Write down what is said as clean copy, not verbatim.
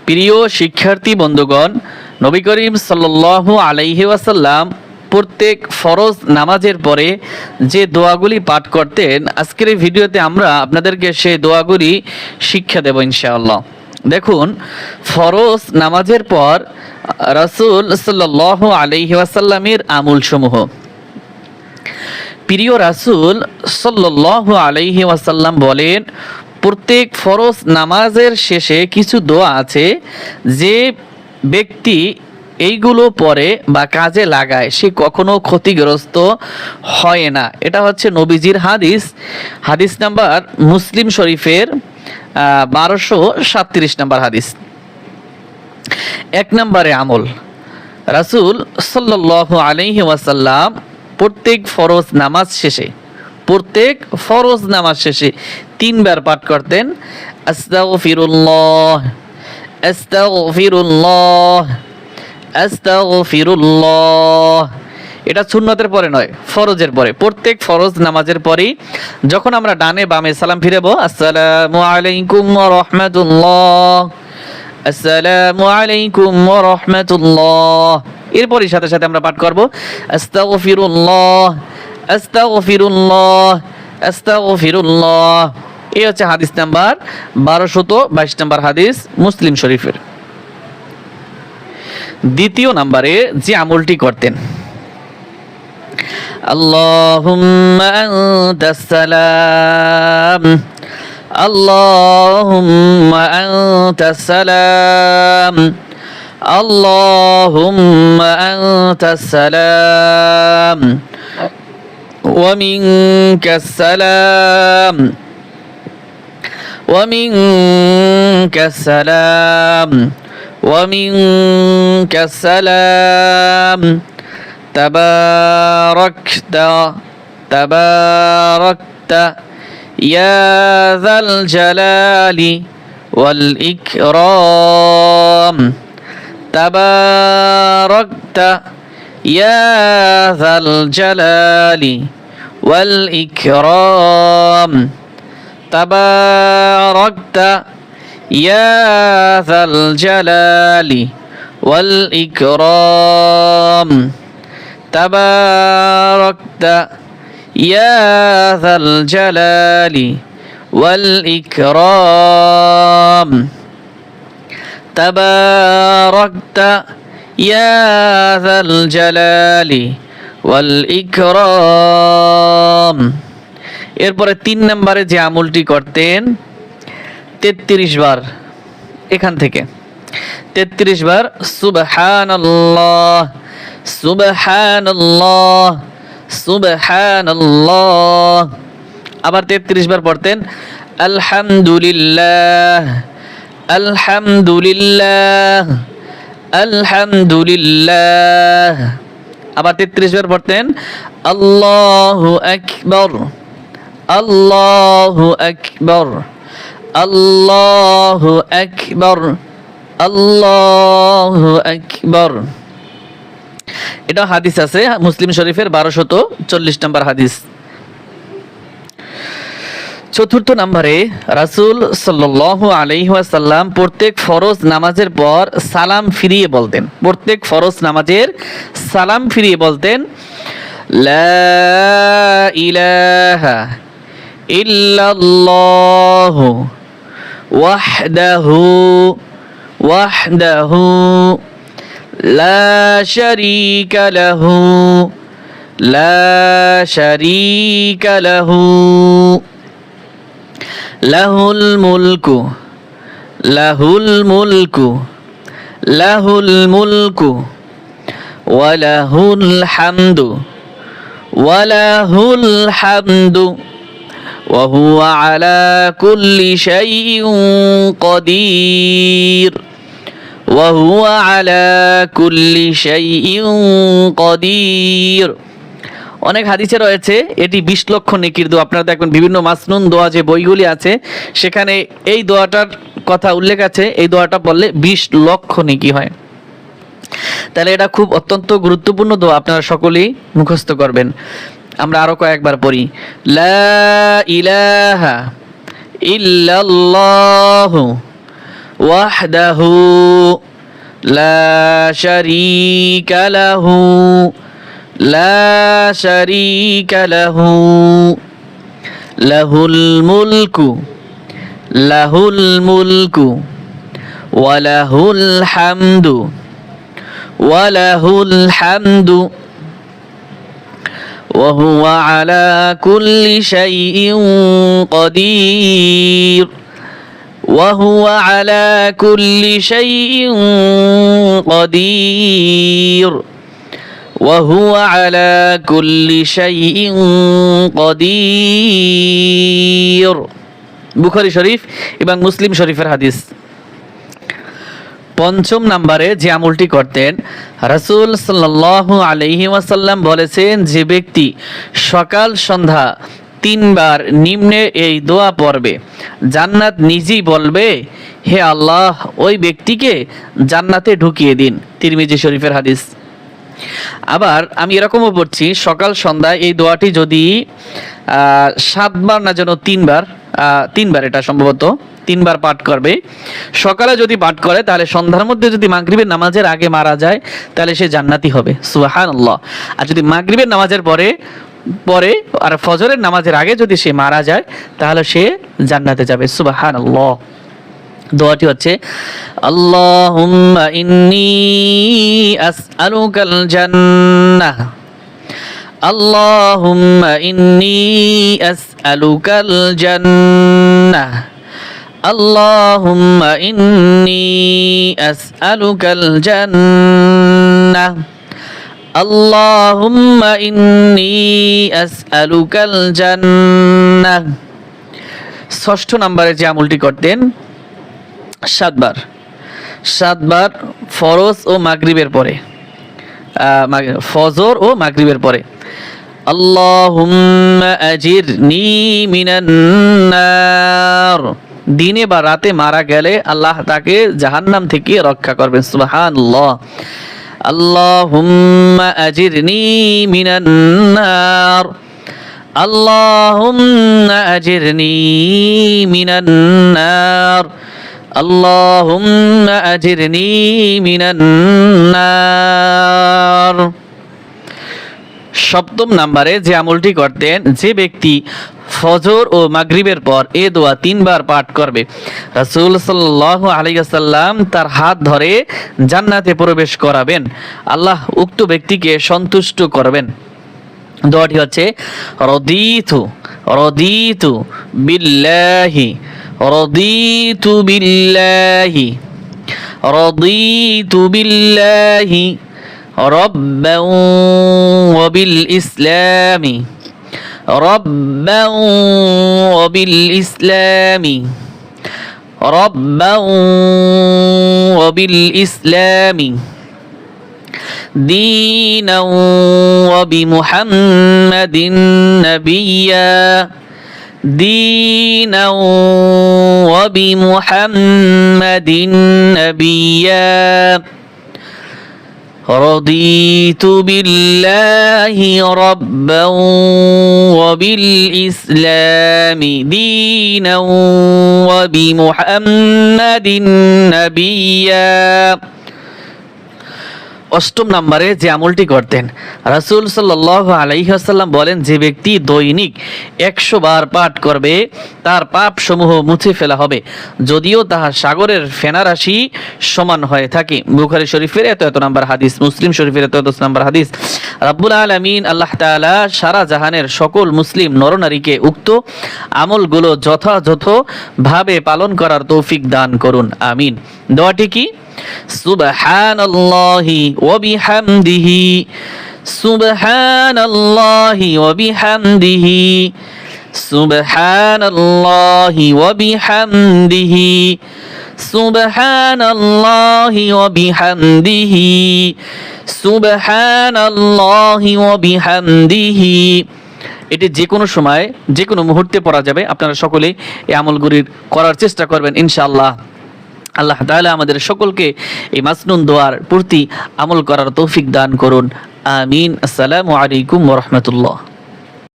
প্রিয় শিক্ষার্থী বন্ধুগণ, নবী করিম সাল্লাল্লাহু আলাইহি ওয়াসাল্লাম প্রত্যেক ফরজ নামাজের পরে যে দোয়াগুলি পাঠ করতেন, আজকের এই ভিডিওতে আমরা আপনাদেরকে সেই দোয়াগুলি শিক্ষা দেব ইনশাআল্লাহ। দেখুন, ফরজ নামাজের পর রাসূল সাল্লাল্লাহু আলাইহি ওয়াসাল্লামের আমলসমূহ। প্রিয় রাসূল সাল্লাল্লাহু আলাইহি ওয়াসাল্লাম বলেন, প্রত্যেক ফরজ নামাজের শেষে কিছু দোয়া আছে, যে ব্যক্তি এইগুলো পড়ে বা কাজে লাগায় সে কখনো ক্ষতিগ্রস্ত হয় না। এটা হচ্ছে নবীজির হাদিস। হাদিস নাম্বার মুসলিম শরীফের 1237 নাম্বার হাদিস। এক নম্বরে আমল, রাসূল সাল্লাল্লাহু আলাইহি ওয়াসাল্লাম প্রত্যেক ফরজ নামাজ শেষে 3 বার পাঠ করতেন, আস্তাগফিরুল্লাহ আস্তাগফিরুল্লাহ আস্তাগফিরুল্লাহ। এটা সুন্নতের পরে নয়, ফরজের পরে। প্রত্যেক ফরজ নামাজের পরেই যখন আমরা ডানে বামে সালাম ফিরাবো, আসসালামু আলাইকুম ওয়া রাহমাতুল্লাহ, আসসালামু আলাইকুম ওয়া রাহমাতুল্লাহ, এরপরই সাথে সাথে আমরা পাঠ করব আস্তাগফিরুল্লাহ আস্তাগফিরুল্লাহ আস্তাগফিরুল্লাহ। এই হচ্ছে হাদিস নাম্বার 1222 নাম্বার হাদিস মুসলিম শরীফের। দ্বিতীয় নম্বরে যে আমলটি করতেন, আল্লাহুম্মা আনতাস সালাম আল্লাহুম্মা আনতাস সালাম আল্লাহুম্মা আনতাস সালাম ওয়া মিনকাস সালাম ওয়া মিনকাস সালাম ওয়া মিনকাস সালাম তাবারাকতা ইয়া যাল জালালি ওয়াল ইকরাম তাবারাকতা ইয়া যাল জালালি ওয়াল ইকরাম তাবারাকতা ইয়া যাল জালালি ওয়াল ইকরাম তাবারাকতা ইয়া যাল জালালি ওয়াল ইকরাম তাবারাকতা ইয়া যাল জালালি ওয়াল ইকরাম। এরপরে 3 নম্বরে যে আমলটি করতেন, 33 বার, এখান থেকে 33 বার সুবহানাল্লাহ সুবহানাল্লাহ সুবহানাল্লাহ। আবার 33 বার পড়তেন আলহামদুলিল্লাহ আলহামদুলিল্লাহ আলহামদুলিল্লাহ। আবার 33 বার পড়তেন আল্লাহু আকবার আল্লাহু আকবার আল্লাহু আকবার আল্লাহু আকবার। এটা হাদিস আছে মুসলিম শরীফের 1240 নম্বর হাদিস। চতুর্থ নম্বরে রাসূল সাল্লাল্লাহু আলাইহি ওয়াসাল্লাম প্রত্যেক ফরজ নামাজের পর সালাম ফিরিয়ে বলতেন, প্রত্যেক ফরজ নামাজের সালাম ফিরিয়ে বলতেন, লা ইলাহা ইল্লাল্লাহু ওয়াহদাহু ওয়াহদাহু লা শারীকা লাহু লা শারীকা লাহু লাহুল মুলকু লাহুল মুলকু লাহুল মুলকু ওয়া লাহুল হামদু ওয়া লাহুল হামদু ওয়া হুয়া আলা কুল্লি শাইইন কাদির ওয়া হুয়া আলা কুল্লি শাইইন কাদির। অনেক হাদিসে রয়েছে এটি 20 লক্ষ নেকির দোয়া। আপনারা দেখবেন বিভিন্ন মাসনুন দোয়া যে বইগুলি আছে, সেখানে এই দোয়াটার কথা উল্লেখ আছে, এই দোয়াটা বললে 20 লক্ষ নেকি হয়। তাহলে এটা খুব অত্যন্ত গুরুত্বপূর্ণ দোয়া, আপনারা সকলেই মুখস্থ করবেন। আমরা আরো কয়েকবার পড়ি, লা ইলাহা ইল্লাল্লাহু ওয়াহদাহু লা শারীকা লাহু লা শারীকা লাহু লাহুল মুলকু ওয়া লাহুল হামদু ওয়া হুয়া আলা কুল্লি শাইইন কাদির وهو على كل شيء قدير وهو على كل شيء قدير বুখারী শরীফ এবং মুসলিম শরীফের হাদিস। পঞ্চম নম্বরে যে আমলটি করতেন, রাসূল সাল্লাল্লাহু আলাইহি ওয়াসাল্লাম বলেছেন, যে ব্যক্তি সকাল সন্ধ্যা 3 বার নিম্নে এই দোয়া পড়বে, জান্নাত নিজেই বলবে, হে আল্লাহ, ওই ব্যক্তিকে জান্নাতে ঢুকিয়ে দিন। তিরমিজি শরীফের হাদিস। আবার আমি এরকমও পড়ছি, সকাল সন্ধ্যায় এই দোয়াটি যদি 7 বার না যেন 3 বার এটা সম্ভবত 3 বার পাঠ করবে। সকালে যদি পাঠ করে তাহলে সন্ধ্যার মধ্যে যদি মাগরিবের নামাজের আগে মারা যায় তাহলে সে জান্নাতি হবে। সুবহানাল্লাহ। আর যদি মাগরিবের নামাজের পরে আর ফজরের নামাজের আগে যদি সে মারা যায় তাহলে সে জান্নাতে যাবে। সুবহানাল্লাহ। দোয়াটি হচ্ছে, আল্লাহুম্মা ইন্নী আসআলুকাল জান্নাহ, আল্লাহুম্মা ইন্নী আসআলুকাল জান্নাহ, আল্লাহুম্মা ইন্নী আসআলুকাল জান্নাহ, আল্লাহুম্মা ইন্নী আসআলুকাল জান্নাহ। ষষ্ঠ নম্বরে যে আমলটি করতেন, 7 বার ফরজ ও মাগরিবের পরে, ফজর ও মাগরিবের পরে, আল্লাহুম্মা আজিরনি মিনান নার। দিনে বা রাতে মারা গেলে আল্লাহ তাকে জাহান্নাম থেকে রক্ষা করবেন। সুবহানাল্লাহ। আল্লাহুম্মা আজিরনি মিনান নার, আল্লাহুম্মা আজিরনি মিনান নার, আল্লাহুম্মা আজিরনি মিনান নার। সপ্তম নম্বরে যে আমলটি করতেন, যে ব্যক্তি ফজর ও মাগরিবের পর এ দোয়া 3 বার পাঠ করবে, রাসূল সাল্লাল্লাহু আলাইহি ওয়াসাল্লাম তার হাত ধরে জান্নাতে প্রবেশ করাবেন, আল্লাহ উক্ত ব্যক্তিকে সন্তুষ্ট করবেন। দোয়াটি হচ্ছে, রদিতু বিল্লাহি রব্বান ওয়া বিল ইসলামি دينا وبمحمد نبيا رضيت بالله ربا وبالإسلام دينا وبمحمد نبيا। অষ্টম নম্বরে যে আমলটি করতেন, রাসূল সাল্লাল্লাহু আলাইহি ওয়াসাল্লাম বলেন, যে ব্যক্তি দৈনিক 100 বার পাঠ করবে তার পাপ সমূহ মুছে ফেলা হবে, যদিও তাহা সাগরের ফেনারাশি সমান হয়ে থাকে। বুখারী শরীফের এত নম্বর হাদিস, মুসলিম শরীফের এত নম্বর হাদিস। রব্বুল আলামিন আল্লাহ তাআলা সারা জাহানের সকল মুসলিম নরনারীকে উক্ত আমলগুলো যথাযথভাবে পালন করার তৌফিক দান করুন, আমিন। দোয়াটি কি? সুবহানাল্লাহি ওয়া বিহামদিহি, সুবহানাল্লাহি ওয়া বিহামদিহি, সুবহানাল্লাহি ওয়া বিহামদিহি, সুবহানাল্লাহি ওয়া বিহামদিহি, সুবহানাল্লাহি ওয়া বিহামদিহি। এটি যে কোনো সময় যে কোনো মুহূর্তে পড়া যাবে। আপনারা সকলে এই আমলগুলি করার চেষ্টা করবেন ইনশাআল্লাহ। আল্লাহ তাআলা আমাদের সকলকে এই মাসনুন দোয়ার প্রতি আমল করার তৌফিক দান করুন, আমিন। আসসালামু আলাইকুম ওয়া রাহমাতুল্লাহ।